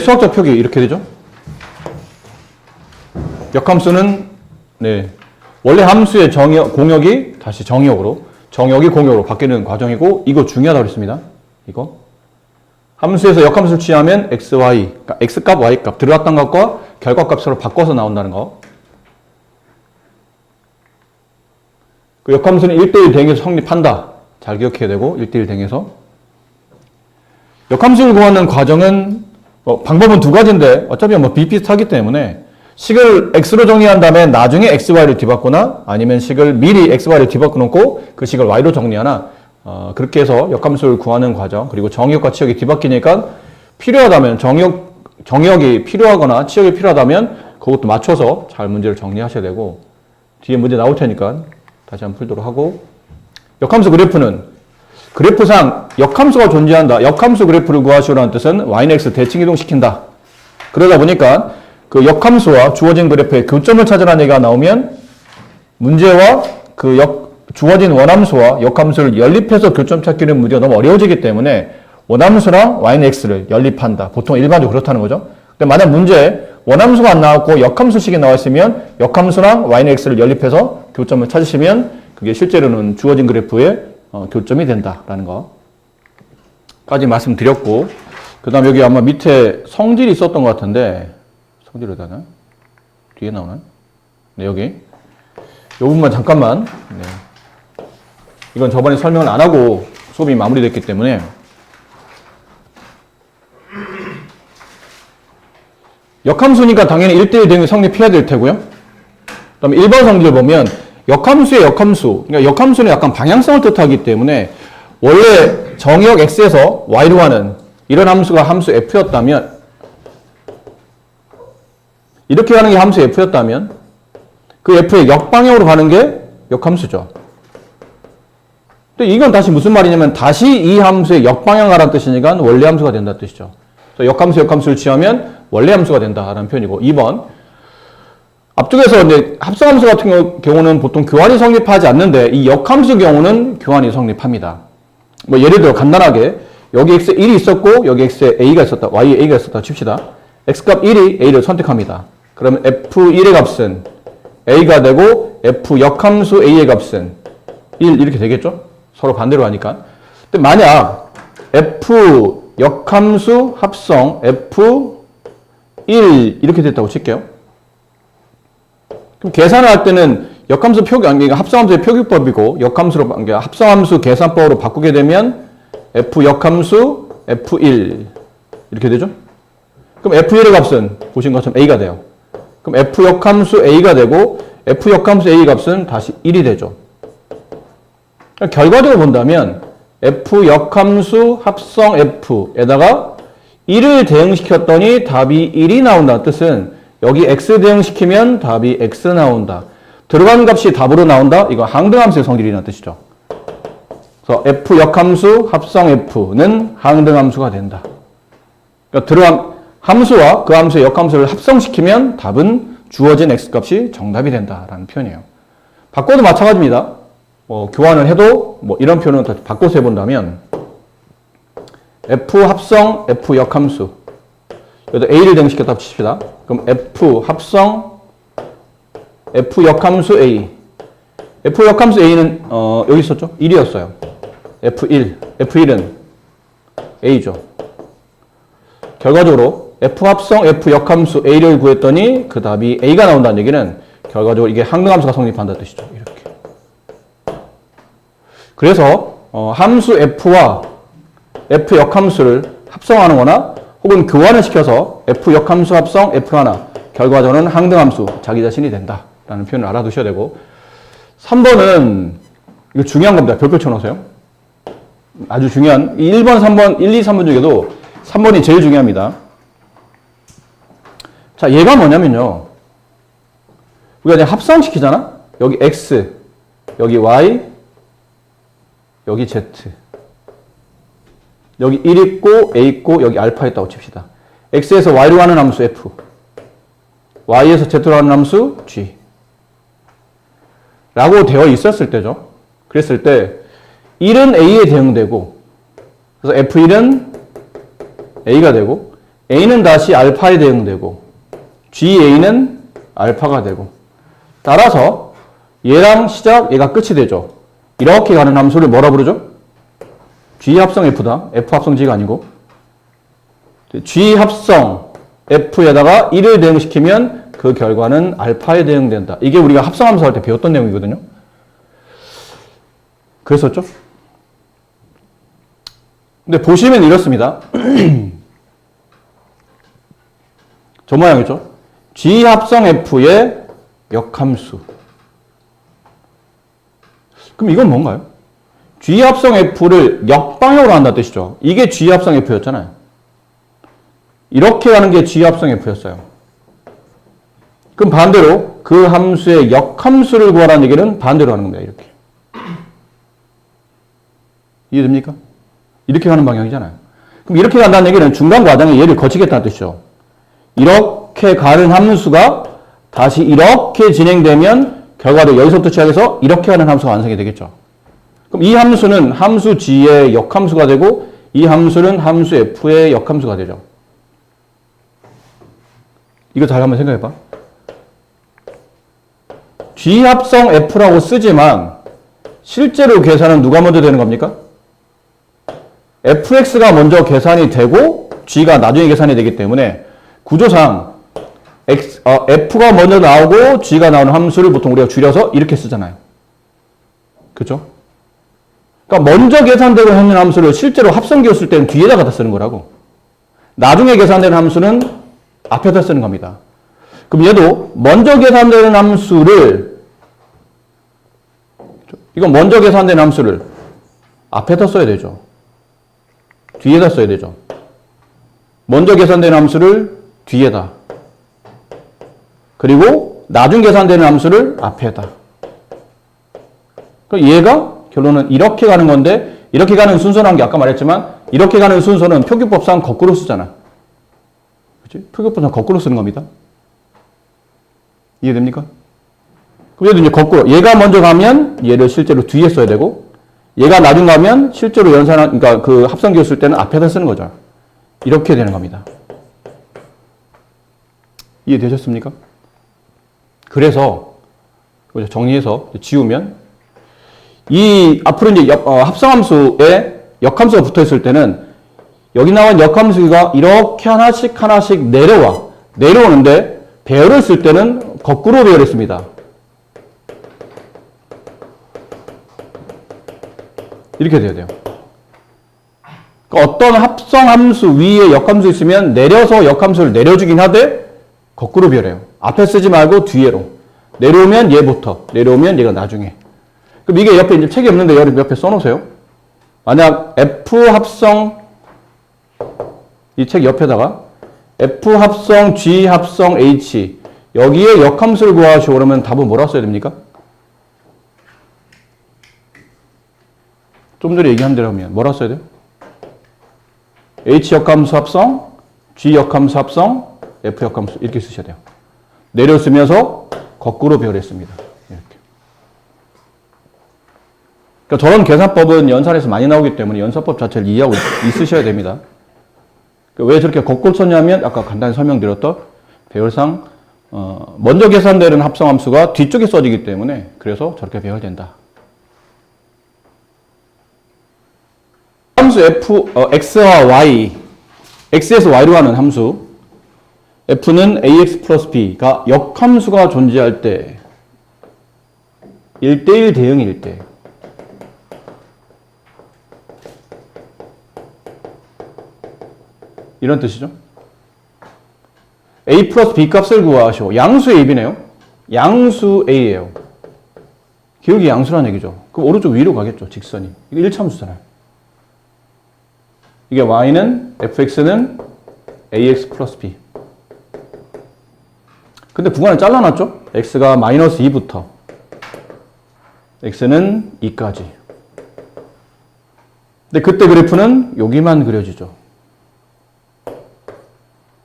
수학적 표기 이렇게 되죠. 역함수는 원래 함수의 공역이 다시 정의역으로, 정의역이 공역으로 바뀌는 과정이고, 이거 중요하다고 그랬습니다. 이거 함수에서 역함수를 취하면 x, y, 그러니까 x값, y값 들어갔던 것과 결과값으로 바꿔서 나온다는 거. 그 역함수는 1대1 대응해서 성립한다. 잘 기억해야 되고, 1대1 대응해서. 역함수를 구하는 과정은 방법은 두 가지인데 어차피 비슷하기 때문에 식을 x로 정리한 다음에 나중에 x, y를 뒤바꾸나 아니면 식을 미리 x, y를 뒤바꿔 놓고 그 식을 y로 정리하나 그렇게 해서 역함수를 구하는 과정, 그리고 정의역과 치역이 뒤바뀌니까 필요하다면 정의역이 필요하거나 치역이 필요하다면 그것도 맞춰서 잘 문제를 정리하셔야 되고, 뒤에 문제 나올 테니까 다시 한번 풀도록 하고, 역함수 그래프는 그래프상 역함수가 존재한다. 역함수 그래프를 구하시오라는 뜻은 y는 x 대칭 이동시킨다. 그러다 보니까 그 역함수와 주어진 그래프의 교점을 찾으라는 얘기가 나오면 문제와 그 주어진 원함수와 역함수를 연립해서 교점 찾기는 문제가 너무 어려워지기 때문에 원함수랑 y는 x를 연립한다. 보통 일반적으로 그렇다는 거죠. 근데 만약 문제에 원함수가 안 나왔고 역함수식이 나와 있으면 역함수랑 y는 x를 연립해서 교점을 찾으시면 그게 실제로는 주어진 그래프의 교점이 된다라는 거까지 말씀드렸고, 그 다음 여기 아마 밑에 성질이 있었던 것 같은데, 성질이 어디 하나? 뒤에 나오나? 네, 여기. 이 부분만 잠깐만. 네. 이건 저번에 설명을 안 하고 수업이 마무리됐기 때문에. 역함수니까 당연히 1대1 대응이 성립해야 될 테고요. 그 다음에 1번 성질 보면 역함수의 역함수, 그러니까 역함수는 약간 방향성을 뜻하기 때문에 원래 정의역 x에서 y로 가는 이런 함수가 함수 f였다면, 이렇게 가는 게 함수 f였다면 그 f의 역방향으로 가는 게 역함수죠. 근데 이건 다시 무슨 말이냐면 다시 이 함수의 역방향 가라는 뜻이니까 원래 함수가 된다는 뜻이죠. 그래서 역함수를 취하면 원래 함수가 된다라는 표현이고, 2번 앞쪽에서 이제 합성함수 같은 경우는 보통 교환이 성립하지 않는데 이 역함수 경우는 교환이 성립합니다. 뭐 예를 들어 간단하게 여기 x에 1이 있었고 여기 x에 a가 있었다, y에 a가 있었다 칩시다. x값 1이 a를 선택합니다. 그러면 f1의 값은 a가 되고 f 역함수 a의 값은 1 이렇게 되겠죠? 서로 반대로 하니까. 근데 만약 f 역함수 합성 f1 이렇게 됐다고 칠게요. 그럼 계산을 할 때는 역함수 합성함수의 표기법이고 역함수로 합성함수 계산법으로 바꾸게 되면 f 역함수 f1 이렇게 되죠? 그럼 f1의 값은 보신 것처럼 a가 돼요. 그럼 f 역함수 a가 되고 f 역함수 a 값은 다시 1이 되죠. 결과적으로 본다면 f 역함수 합성 f에다가 1을 대응시켰더니 답이 1이 나온다는 뜻은 여기 x 대응시키면 답이 x 나온다. 들어간 값이 답으로 나온다. 이거 항등함수의 성질이라는 뜻이죠. 그래서 f 역함수 합성 f는 항등함수가 된다. 그러니까 들어간 함수와 그 함수의 역함수를 합성시키면 답은 주어진 x값이 정답이 된다라는 표현이에요. 바꿔도 마찬가지입니다. 교환을 해도 이런 표현을 바꿔서 해본다면 f 합성 f 역함수 여기다 a를 대응시켰다고 칩시다. 그럼 f 합성 f 역함수 a, f 역함수 a는 여기 있었죠? 1이었어요. f1은 a죠. 결과적으로 f 합성 f 역함수 a를 구했더니 그 답이 a가 나온다는 얘기는 결과적으로 이게 항등함수가 성립한다는 뜻이죠. 이렇게. 그래서 함수 f와 f 역함수를 합성하는 거나 혹은 교환을 시켜서 f 역함수 합성 f1 결과적으로는 항등함수 자기 자신이 된다라는 표현을 알아두셔야 되고, 3번은 이거 중요한 겁니다. 별표 쳐놓으세요. 아주 중요한 1번, 3번, 1, 2, 3번 중에도 3번이 제일 중요합니다. 자, 얘가 뭐냐면요. 우리가 이제 합성시키잖아? 여기 x, 여기 y, 여기 z. 여기 1 있고 a 있고 여기 알파 있다고 칩시다. x에서 y로 가는 함수 f, y에서 z로 가는 함수 g 라고 되어 있었을 때죠. 그랬을 때 1은 a에 대응되고, 그래서 f1은 a가 되고 A는 다시 알파에 대응되고 GA는 알파가 되고 따라서 얘랑 시작, 얘가 끝이 되죠. 이렇게 가는 함수를 뭐라 부르죠? G 합성 F다. F 합성 G가 아니고 G 합성 F에다가 1을 대응시키면 그 결과는 알파에 대응된다. 이게 우리가 합성함수 할 때 배웠던 내용이거든요. 그랬었죠? 근데 보시면 이렇습니다. 저 모양이죠. G 합성 F의 역함수. 그럼 이건 뭔가요? G 합성 F를 역방향으로 한다는 뜻이죠. 이게 G 합성 F였잖아요. 이렇게 가는 게 G 합성 F였어요. 그럼 반대로 그 함수의 역함수를 구하라는 얘기는 반대로 하는 겁니다. 이렇게. 이해됩니까? 이렇게 가는 방향이잖아요. 그럼 이렇게 간다는 얘기는 중간 과정에 얘를 거치겠다는 뜻이죠. 이렇게 가는 함수가 다시 이렇게 진행되면 결과를 여기서부터 시작해서 이렇게 하는 함수가 완성이 되겠죠. 그럼 이 함수는 함수 G의 역함수가 되고 이 함수는 함수 F의 역함수가 되죠. 이거 잘 한번 생각해봐. G 합성 F라고 쓰지만 실제로 계산은 누가 먼저 되는 겁니까? fx가 먼저 계산이 되고 g가 나중에 계산이 되기 때문에 구조상 f가 먼저 나오고 g가 나오는 함수를 보통 우리가 줄여서 이렇게 쓰잖아요. 그죠? 그러니까 먼저 계산되고 있는 함수를 실제로 합성기호 쓸 때는 뒤에다 갖다 쓰는 거라고. 나중에 계산되는 함수는 앞에다 쓰는 겁니다. 그럼 얘도 먼저 계산되는 함수를 이건 먼저 계산된 함수를 앞에다 써야 되죠. 뒤에다 써야 되죠. 먼저 계산된 함수를 뒤에다. 그리고 나중 계산되는 함수를 앞에다. 그럼 얘가 결론은 이렇게 가는 건데 이렇게 가는 순서라는 게 아까 말했지만 이렇게 가는 순서는 표기법상 거꾸로 쓰잖아. 그치? 표기법상 거꾸로 쓰는 겁니다. 이해됩니까? 그럼 얘도 이제 거꾸로 얘가 먼저 가면 얘를 실제로 뒤에 써야 되고 얘가 나중 가면 실제로 그러니까 그 합성기호 쓸 때는 앞에다 쓰는 거죠. 이렇게 되는 겁니다. 이해되셨습니까? 그래서 정리해서 지우면 이 앞으로 이제 합성함수에 역함수가 붙어 있을 때는 여기 나온 역함수가 이렇게 하나씩 하나씩 내려오는데 배열을 쓸 때는 거꾸로 배열했습니다. 이렇게 돼야 돼요. 그러니까 어떤 합성함수 위에 역함수 있으면 내려서 역함수를 내려주긴 하되 거꾸로 배열해요. 앞에 쓰지 말고 뒤에로. 내려오면 얘부터, 내려오면 얘가 나중에. 그럼 이게 옆에 이제 책이 없는데 옆에 써놓으세요. 만약 F 합성, 이 책 옆에다가 F 합성, G 합성, H 여기에 역함수를 구하시오 그러면 답은 뭐라고 써야 됩니까? 좀 전에 얘기한 대로 하면 뭐라고 써야 돼요? H 역함수 합성, G 역함수 합성, F 역함수 이렇게 쓰셔야 돼요. 내려쓰면서 거꾸로 배열했습니다. 이렇게. 그러니까 저런 계산법은 연산에서 많이 나오기 때문에 연산법 자체를 이해하고 있으셔야 됩니다. 왜 저렇게 거꾸로 썼냐면 아까 간단히 설명드렸던 배열상 먼저 계산되는 합성함수가 뒤쪽에 써지기 때문에 그래서 저렇게 배열된다. 함수 f, x와 y, x에서 y로 가는 함수 f는 ax 플러스 b가 역함수가 존재할 때 1대1 대응일 때 이런 뜻이죠. a 플러스 b 값을 구하시오. 양수 ab네요. 양수 a예요. 기울기 양수라는 얘기죠. 그럼 오른쪽 위로 가겠죠. 직선이. 이거 1차함수잖아요. 이게 y는 fx는 ax 플러스 b. 근데 구간을 잘라놨죠? x가 마이너스 2부터 x는 2까지. 근데 그때 그래프는 여기만 그려지죠.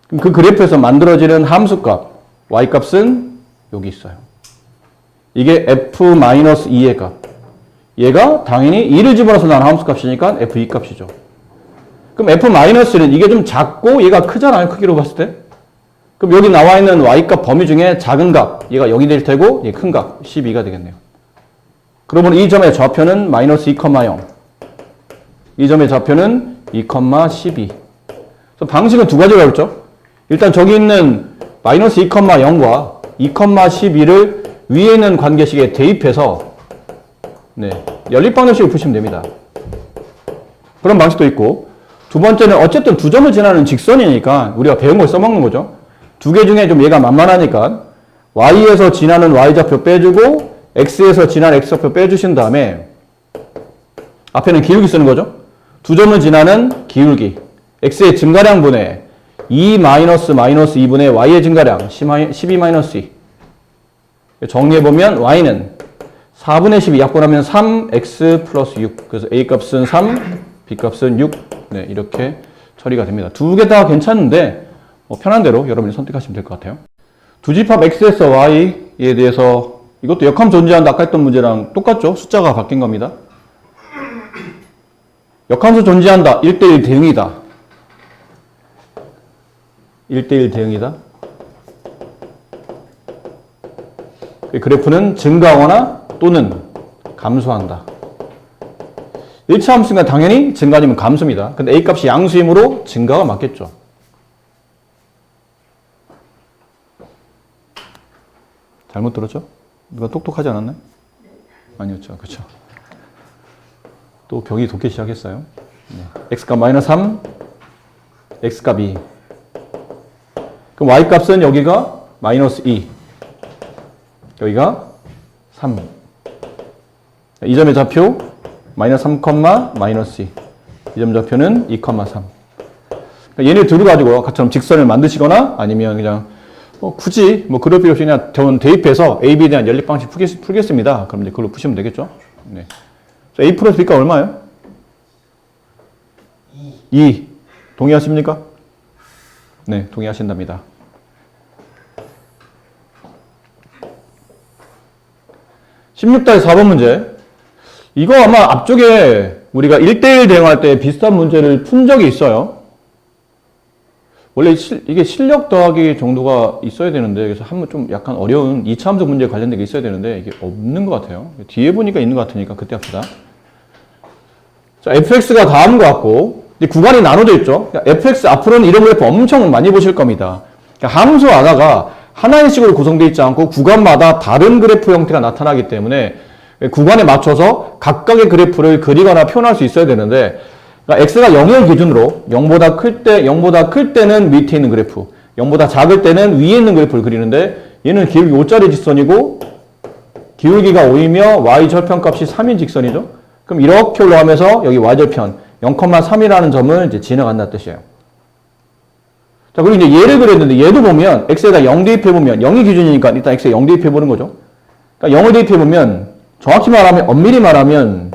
그럼 그 그래프에서 만들어지는 함수값 y값은 여기 있어요. 이게 f-2의 값. 얘가 당연히 2를 집어넣어서 나온 함수값이니까 f2 값이죠. 그럼 F-는 이게 좀 작고 얘가 크잖아요. 크기로 봤을 때. 그럼 여기 나와 있는 y값 범위 중에 작은 값, 얘가 0이 될 테고, 얘 큰 값, 12가 되겠네요. 그러면 이 점의 좌표는 마이너스 2,0. 이 점의 좌표는 2,12. 그래서 방식은 두 가지가 있죠. 일단 저기 있는 마이너스 2,0과 2,12를 위에 있는 관계식에 대입해서 네, 연립방정식을 푸시면 됩니다. 그런 방식도 있고, 두 번째는 어쨌든 두 점을 지나는 직선이니까 우리가 배운 걸 써먹는 거죠. 두 개 중에 좀 얘가 만만하니까 y에서 지나는 y좌표 빼주고 x에서 지나는 x좌표 빼주신 다음에 앞에는 기울기 쓰는 거죠. 두 점을 지나는 기울기, x의 증가량분의 2-2분의 y의 증가량 12-2. 정리해보면 y는 4분의 12 약분하면 3x 플러스 6. 그래서 a값은 3, b값은 6. 네, 이렇게 처리가 됩니다. 두 개 다 괜찮은데 편한 대로 여러분이 선택하시면 될 것 같아요. 두 집합 x에서 y에 대해서 이것도 역함 존재한다. 아까 했던 문제랑 똑같죠? 숫자가 바뀐 겁니다. 역함수 존재한다. 1대1 대응이다. 1대1 대응이다. 그래프는 증가하거나 또는 감소한다. 1차 함수니까 당연히 증가 아니면 감소입니다. 근데 A값이 양수이므로 증가가 맞겠죠. 잘못 들었죠? 누가 똑똑하지 않았나요? 아니었죠. 그렇죠. 또 벽이 돋기 시작했어요. 네. X값 마이너스 3, X값 2. 그럼 Y값은 여기가 마이너스 2. 여기가 3. 이 점의 좌표 마이너스 3, 마이너스 2. 이 점 좌표는 2, 3. 그러니까 얘를 들어가지고 아까처럼 직선을 만드시거나 아니면 그냥 굳이 그럴 필요 없이 그냥 대입해서 AB에 대한 연립 방식 풀겠습니다. 그럼 이제 그걸로 푸시면 되겠죠. 네. A 플러스 B가 얼마예요? 2. 동의하십니까? 네, 동의하신답니다. 16-4번 문제. 이거 아마 앞쪽에 우리가 1대1 대응할 때 비슷한 문제를 푼 적이 있어요. 원래 이게 실력 더하기 정도가 있어야 되는데, 그래서 한번 좀 약간 어려운 2차 함수 문제에 관련된 게 있어야 되는데, 이게 없는 것 같아요. 뒤에 보니까 있는 것 같으니까 그때 합시다. 자, fx가 다음인 것 같고, 구간이 나눠져 있죠. fx 앞으로는 이런 그래프 엄청 많이 보실 겁니다. 함수 하나가 하나의 식으로 구성되어 있지 않고 구간마다 다른 그래프 형태가 나타나기 때문에 구간에 맞춰서 각각의 그래프를 그리거나 표현할 수 있어야 되는데, 그러니까 x가 0을 기준으로 0보다 클 때는 밑에 있는 그래프, 0보다 작을 때는 위에 있는 그래프를 그리는데, 얘는 기울기 5짜리 직선이고 기울기가 5이며 y 절편값이 3인 직선이죠. 그럼 이렇게 올라가면서 여기 y 절편 0,3이라는 점을 이제 지나간다는 뜻이에요. 자, 그리고 이제 얘를 그렸는데 얘도 보면 x에다 0 대입해보면 0이 기준이니까 일단 x에 0 대입해보는 거죠. 그러니까 0을 대입해보면 정확히 말하면 엄밀히 말하면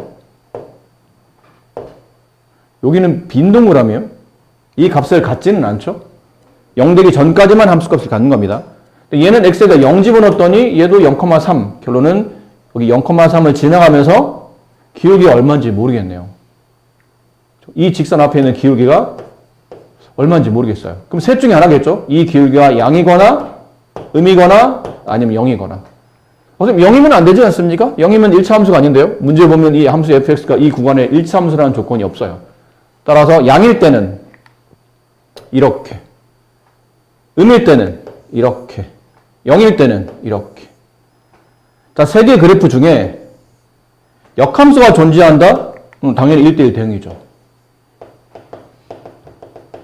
여기는 빈동그라미에요. 이 값을 갖지는 않죠. 0 되기 전까지만 함수값을 갖는 겁니다. 얘는 x에다 0 집어넣었더니 얘도 0,3. 결론은 여기 0,3을 지나가면서 기울기가 얼마인지 모르겠네요. 이 직선 앞에 있는 기울기가 얼마인지 모르겠어요. 그럼 셋 중에 하나겠죠? 이 기울기가 양이거나 음이거나 아니면 0이거나. 어차피 0이면 안 되지 않습니까? 0이면 1차 함수가 아닌데요? 문제 보면 이 함수 fx가 이 구간에 1차 함수라는 조건이 없어요. 따라서 양일 때는 이렇게, 음일 때는 이렇게, 0일 때는 이렇게. 자, 세 개의 그래프 중에 역함수가 존재한다? 당연히 1대1 대응이죠.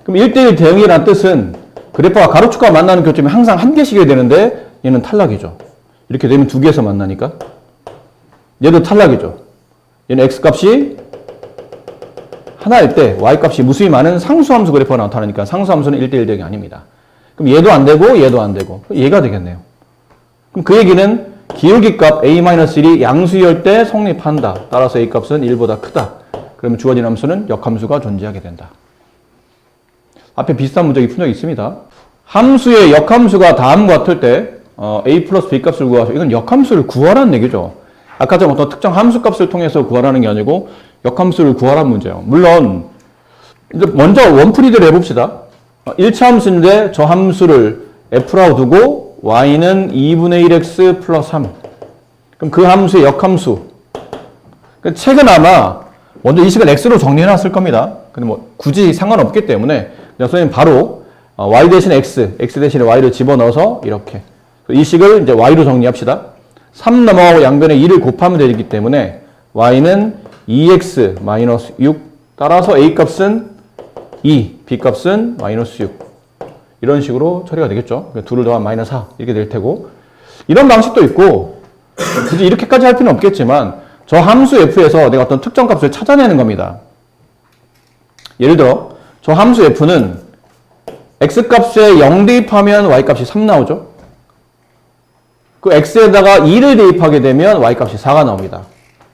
그럼 1대1 대응이라는 뜻은 그래프가 가로축과 만나는 교점이 항상 한 개씩이 되는데 얘는 탈락이죠. 이렇게 되면 두 개에서 만나니까. 얘도 탈락이죠. 얘는 x값이 하나일 때 y값이 무수히 많은 상수함수 그래프가 나타나니까 상수함수는 1대1 대응이 아닙니다. 그럼 얘도 안 되고 얘도 안 되고 얘가 되겠네요. 그럼 그 얘기는 기울기값 a-1이 양수일 때 성립한다. 따라서 a값은 1보다 크다. 그러면 주어진 함수는 역함수가 존재하게 된다. 앞에 비슷한 문제가 푼 적이 있습니다. 함수의 역함수가 다음과 같을 때 a 플러스 b 값을 구하셔. 이건 역함수를 구하라는 얘기죠. 아까처럼 어떤 특정 함수 값을 통해서 구하라는 게 아니고 역함수를 구하라는 문제예요. 물론 이제 먼저 원풀이대로 해봅시다. 1차 함수인데 저 함수를 f라고 두고 y는 2분의 1x 플러스 3. 그럼 그 함수의 역함수. 책은 아마 먼저 이 식을 x로 정리해놨을 겁니다. 근데 뭐 굳이 상관없기 때문에 그냥 선생님 바로 y 대신에 x 대신에 y를 집어넣어서 이렇게 이 식을 이제 y로 정리합시다. 3 넘어가고 양변에 2를 곱하면 되기 때문에 y는 2x 마이너스 6 따라서 a 값은 2, b 값은 마이너스 6 이런 식으로 처리가 되겠죠. 2를 더하면 마이너스 4 이렇게 될 테고 이런 방식도 있고 굳이 이렇게까지 할 필요는 없겠지만 저 함수 f에서 내가 어떤 특정 값을 찾아내는 겁니다. 예를 들어 저 함수 f는 x값에 0 대입하면 y값이 3 나오죠. 그 x에다가 2를 대입하게 되면 y값이 4가 나옵니다.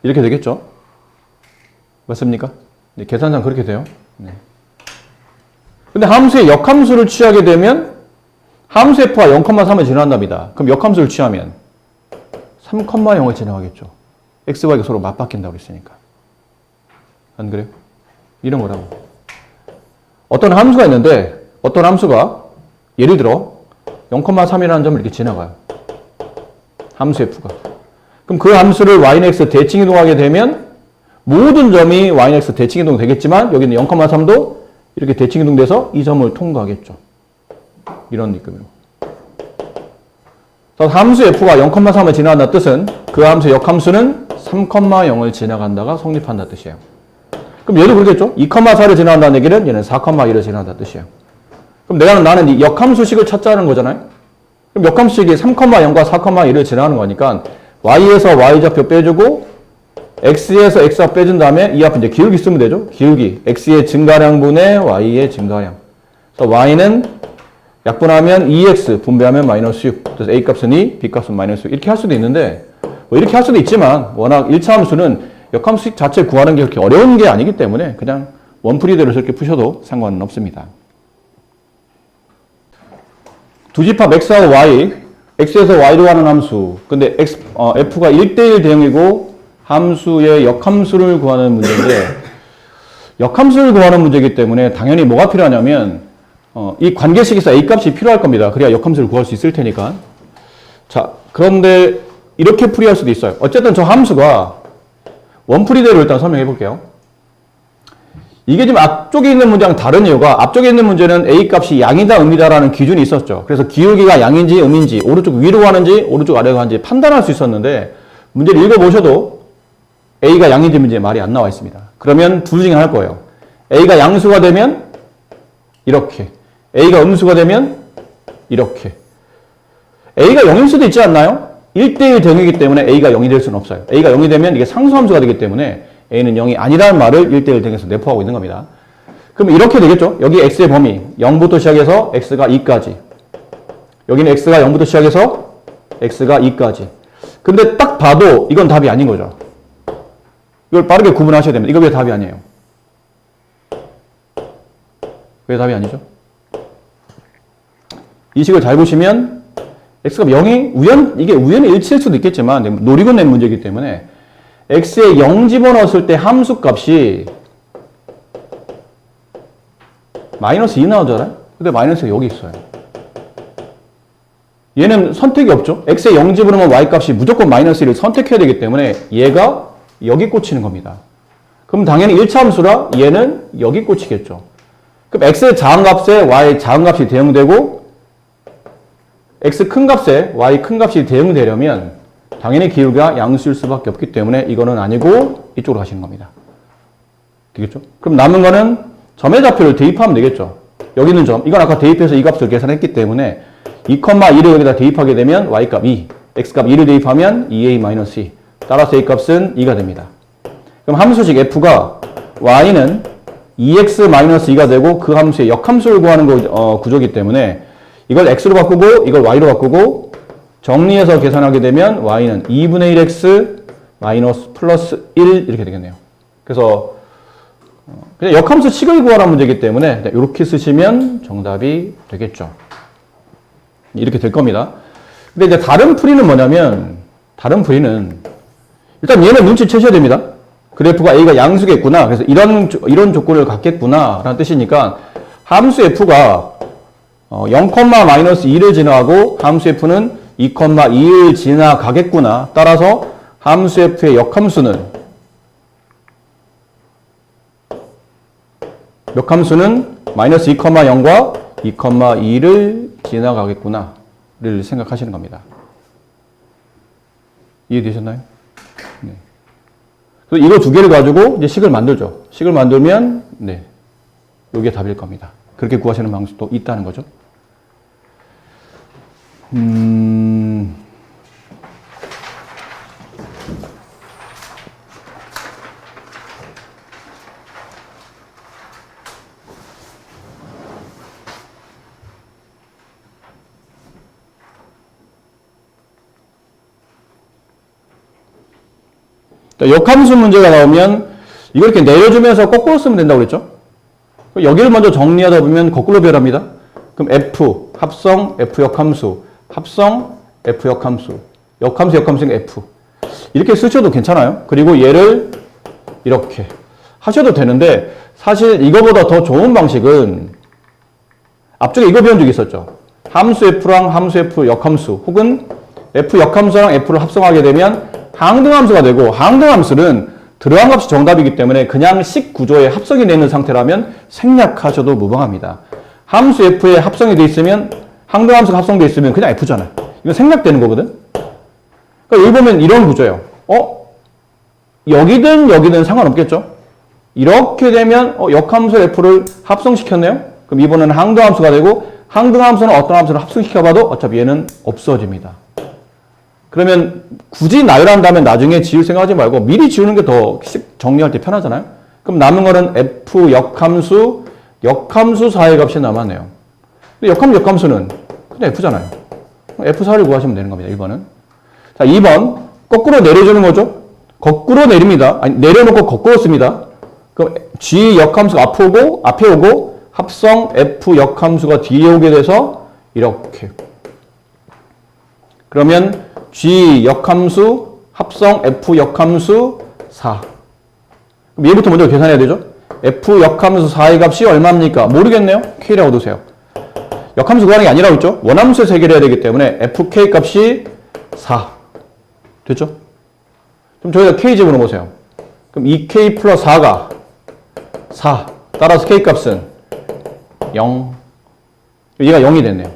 이렇게 되겠죠. 맞습니까? 네, 계산상 그렇게 돼요. 네. 근데 함수의 역함수를 취하게 되면 함수 f와 0,3을 지나간답니다. 그럼 역함수를 취하면 3,0을 지나가겠죠. x와 y가 서로 맞바뀐다고 했으니까. 안 그래요? 이런 거라고. 어떤 함수가 있는데 어떤 함수가 예를 들어 0,3이라는 점을 이렇게 지나가요. 함수 f가. 그럼 그 함수를 yx 대칭 이동하게 되면 모든 점이 yx 대칭 이동 되겠지만 여기는 0,3도 이렇게 대칭 이동돼서 이 점을 통과하겠죠. 이런 느낌으로. 그래서 함수 f가 0,3을 지나간다는 뜻은 그 함수의 역함수는 3,0을 지나간다가 성립한다는 뜻이에요. 그럼 얘도 그렇겠죠? 2,4를 지나간다는 얘기는 얘는 4,1을 지나간다는 뜻이에요. 그럼 나는 이 역함수식을 찾자는 거잖아요? 그럼 역함수식이 3,0과 4,1을 지나가는 거니까 y에서 y좌표 빼주고 x에서 x좌표 빼준 다음에 이 앞에 이제 기울기 쓰면 되죠? 기울기. x의 증가량분의 y의 증가량. 그래서 y는 약분하면 2x, 분배하면 마이너스 6. 그래서 a 값은 2, b 값은 마이너스 6. 이렇게 할 수도 있는데 뭐 이렇게 할 수도 있지만 워낙 1차 함수는 역함수식 자체를 구하는 게 그렇게 어려운 게 아니기 때문에 그냥 원풀이대로 저렇게 푸셔도 상관은 없습니다. 두 집합 x하고 y, x에서 y로 가는 함수. 근데 f가 1대1 대응이고 함수의 역함수를 구하는 문제인데 역함수를 구하는 문제이기 때문에 당연히 뭐가 필요하냐면 이 관계식에서 a 값이 필요할 겁니다. 그래야 역함수를 구할 수 있을 테니까. 자, 그런데 이렇게 풀이할 수도 있어요. 어쨌든 저 함수가 원풀이대로 일단 설명해 볼게요. 이게 지금 앞쪽에 있는 문제랑 다른 이유가 앞쪽에 있는 문제는 a 값이 양이다 음이다라는 기준이 있었죠. 그래서 기울기가 양인지 음인지 오른쪽 위로 가는지 오른쪽 아래로 가는지 판단할 수 있었는데 문제를 읽어보셔도 a가 양인지 음인지 말이 안 나와 있습니다. 그러면 둘 중에 하나일 거예요. a가 양수가 되면 이렇게 a가 음수가 되면 이렇게 a가 0일 수도 있지 않나요? 1대1 대응이기 때문에 a가 0이 될 수는 없어요. a가 0이 되면 이게 상수함수가 되기 때문에 a는 0이 아니라는 말을 1대1 대응에서 내포하고 있는 겁니다. 그럼 이렇게 되겠죠? 여기 x의 범위 0부터 시작해서 x가 2까지 여기는 x가 0부터 시작해서 x가 2까지 근데 딱 봐도 이건 답이 아닌 거죠. 이걸 빠르게 구분하셔야 됩니다. 이거 왜 답이 아니에요? 왜 답이 아니죠? 이 식을 잘 보시면 x가 0이 이게 우연히 일치일 수도 있겠지만 노리고 낸 문제이기 때문에 x에 0 집어넣었을 때 함수 값이 마이너스 2 나오잖아요? 근데 마이너스가 여기 있어요. 얘는 선택이 없죠? x에 0 집어넣으면 y 값이 무조건 마이너스 1을 선택해야 되기 때문에 얘가 여기 꽂히는 겁니다. 그럼 당연히 1차 함수라 얘는 여기 꽂히겠죠. 그럼 x의 작은 값에 y 작은 값이 대응되고 x 큰 값에 y 큰 값이 대응되려면 당연히 기울기가 양수일 수밖에 없기 때문에 이거는 아니고 이쪽으로 가시는 겁니다. 되겠죠? 그럼 남은 거는 점의 좌표를 대입하면 되겠죠. 여기 있는 점, 이건 아까 대입해서 이 값을 계산했기 때문에 2,2를 여기다 대입하게 되면 y값 2, x값 2를 대입하면 2a-2. 따라서 a값은 2가 됩니다. 그럼 함수식 f가 y는 2x-2가 되고 그 함수의 역함수를 구하는 구조이기 때문에 이걸 x로 바꾸고 이걸 y로 바꾸고 정리해서 계산하게 되면 y는 2분의 1x 마이너스 플러스 1 이렇게 되겠네요. 그래서 그냥 역함수 식을 구하라는 문제이기 때문에 이렇게 쓰시면 정답이 되겠죠. 이렇게 될 겁니다. 근데 이제 다른 풀이는 뭐냐면 다른 풀이는 일단 얘는 눈치채셔야 됩니다. 그래프가 A가 양수겠구나. 그래서 이런 조건을 갖겠구나. 라는 뜻이니까 함수 F가 0,-2를 지나가고 함수 F는 2,2를 지나가겠구나. 따라서 함수 F의 역함수는 마이너스 2,0과 2,2를 지나가겠구나를 생각하시는 겁니다. 이해되셨나요? 네. 그래서 이거 두 개를 가지고 이제 식을 만들죠. 식을 만들면 네, 이게 답일 겁니다. 그렇게 구하시는 방식도 있다는 거죠. 역함수 문제가 나오면 이걸 이렇게 내려주면서 거꾸로 쓰면 된다고 그랬죠? 여기를 먼저 정리하다 보면 거꾸로 변합니다. 그럼 F, 합성, F 역함수, 합성, F 역함수, 역함수는 F. 이렇게 쓰셔도 괜찮아요. 그리고 얘를 이렇게 하셔도 되는데 사실 이거보다 더 좋은 방식은 앞쪽에 이거 배운 적이 있었죠. 함수 F랑 함수 F 역함수 혹은 F 역함수랑 F를 합성하게 되면 항등함수가 되고 항등함수는 들어간 값이 정답이기 때문에 그냥 식 구조에 합성이 되어 있는 상태라면 생략하셔도 무방합니다. 함수 F에 합성이 되어 있으면 항등함수가 합성되어 있으면 그냥 F잖아요. 이건 생략되는 거거든. 그러니까 여기 보면 이런 구조예요. 여기든 상관없겠죠. 이렇게 되면 역함수 F를 합성시켰네요. 그럼 이번에는 항등함수가 되고 항등함수는 어떤 함수를 합성시켜봐도 어차피 얘는 없어집니다. 그러면 굳이 나열한다면 나중에 지울 생각하지 말고 미리 지우는 게 더 정리할 때 편하잖아요. 그럼 남은 거는 F 역함수, 역함수4의 값이 남았네요. 근데 역함수는 그냥 F잖아요. F4를 구하시면 되는 겁니다. 1번은. 자, 2번. 거꾸로 내려주는 거죠. 거꾸로 내립니다. 아니, 내려놓고 거꾸로 씁니다. 그럼 G 역함수가 앞에 오고 합성 F 역함수가 뒤에 오게 돼서 이렇게. 그러면 G 역함수 합성 F 역함수 4. 그럼 얘부터 먼저 계산해야 되죠? F 역함수 4의 값이 얼마입니까? 모르겠네요. K라고 두세요. 역함수 구하는 게 아니라고 했죠? 원함수에서 해결해야 되기 때문에 FK 값이 4. 됐죠? 그럼 저기다 K 집어넣어보세요. 그럼 2K 플러스 4가 4. 따라서 K 값은 0. 얘가 0이 됐네요.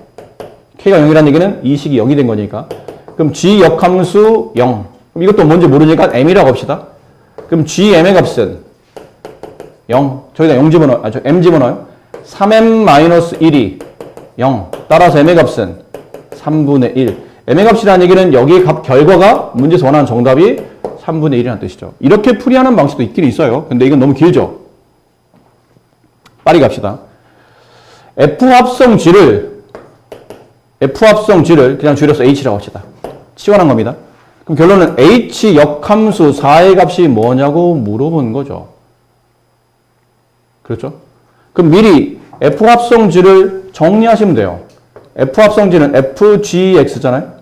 K가 0이라는 얘기는 이 식이 0이 된 거니까. 그럼 G 역함수 0. 그럼 이것도 뭔지 모르니까 M이라고 합시다. 그럼 GM의 값은 0. 저기다 0 집어넣어요. M 집어넣어요. 3M-1이 0. 따라서 M의 값은 3분의 1. M의 값이라는 얘기는 여기의 결과가 문제에서 원하는 정답이 3분의 1이라는 뜻이죠. 이렇게 풀이하는 방식도 있긴 있어요. 근데 이건 너무 길죠? 빨리 갑시다. F 합성 G를 그냥 줄여서 H라고 합시다. 치환한 겁니다. 그럼 결론은 H 역함수 4의 값이 뭐냐고 물어보는 거죠. 그렇죠? 그럼 미리 F 합성지를 정리하시면 돼요. F 합성지는 FGX잖아요.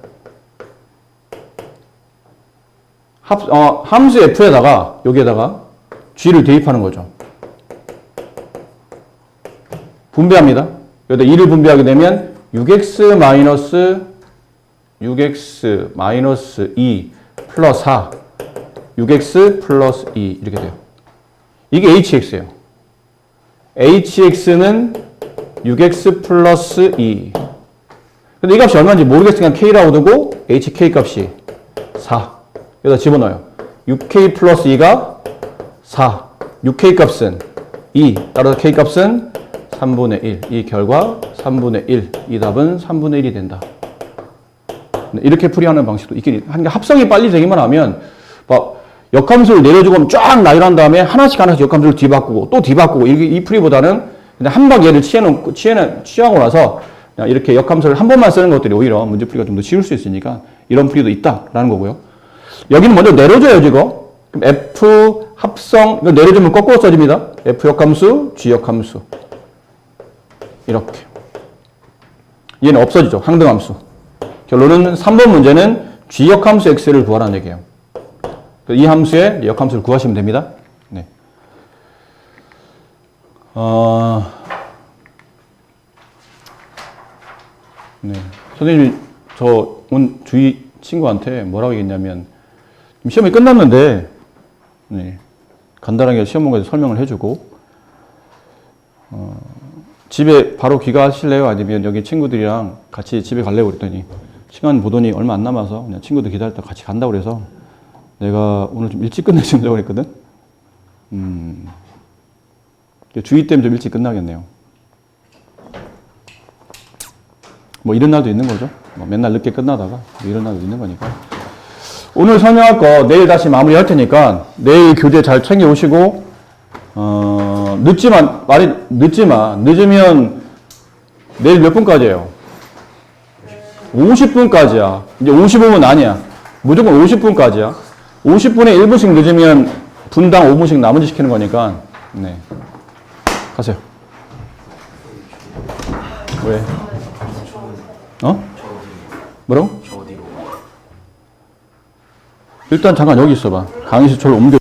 함수 F에다가 여기에다가 G를 대입하는 거죠. 분배합니다. 여기다 2를 분배하게 되면 6x-2 플러스 4, 6x 플러스 2 이렇게 돼요. 이게 hx예요. hx는 6x 플러스 2. 근데 이 값이 얼마인지 모르겠으니까 k라고 두고 hk 값이 4. 여기다 집어넣어요. 6k 플러스 2가 4. 6k 값은 2. 따라서 k 값은 3분의 1. 이 결과 3분의 1. 이 답은 3분의 1이 된다. 이렇게 풀이하는 방식도 있긴 한데 합성이 빨리 되기만 하면 막 역함수를 내려주고 쫙 나열한 다음에 하나씩 역함수를 뒤바꾸고 또 뒤바꾸고 이 풀이보다는 그냥 한 방 얘를 취하고 나서 그냥 이렇게 역함수를 한 번만 쓰는 것들이 오히려 문제풀이가 좀 더 쉬울 수 있으니까 이런 풀이도 있다라는 거고요. 여기는 먼저 내려줘야지 이거. 그럼 F 합성 이거 내려주면 거꾸로 써집니다. F 역함수, G 역함수 이렇게. 얘는 없어지죠. 항등함수. 결론은 3번 문제는 G 역함수 X를 구하라는 얘기예요. 이 함수의 역함수를 구하시면 됩니다. 네. 네. 선생님이 저 오늘 주위 친구한테 뭐라고 얘기했냐면 시험이 끝났는데 네. 간단하게 시험 본 거에 설명을 해주고 집에 바로 귀가하실래요? 아니면 여기 친구들이랑 같이 집에 갈래요? 그랬더니 시간 보더니 얼마 안 남아서 그냥 친구들 기다렸다 같이 간다고 그래서 내가 오늘 좀 일찍 끝내시려고 했거든. 주의 때문에 좀 일찍 끝나겠네요. 뭐 이런 날도 있는 거죠. 뭐 맨날 늦게 끝나다가 뭐 이런 날도 있는 거니까. 오늘 설명할 거 내일 다시 마무리 할 테니까 내일 교재 잘 챙겨 오시고 늦지 마. 늦으면 내일 몇 분까지예요? 50분까지야. 이제 55분 아니야. 무조건 50분까지야. 50분에 1분씩 늦으면 분당 5분씩 나머지 시키는 거니까. 네. 가세요. 왜? 뭐라고? 일단 잠깐 여기 있어봐. 강의실 저로 옮겨.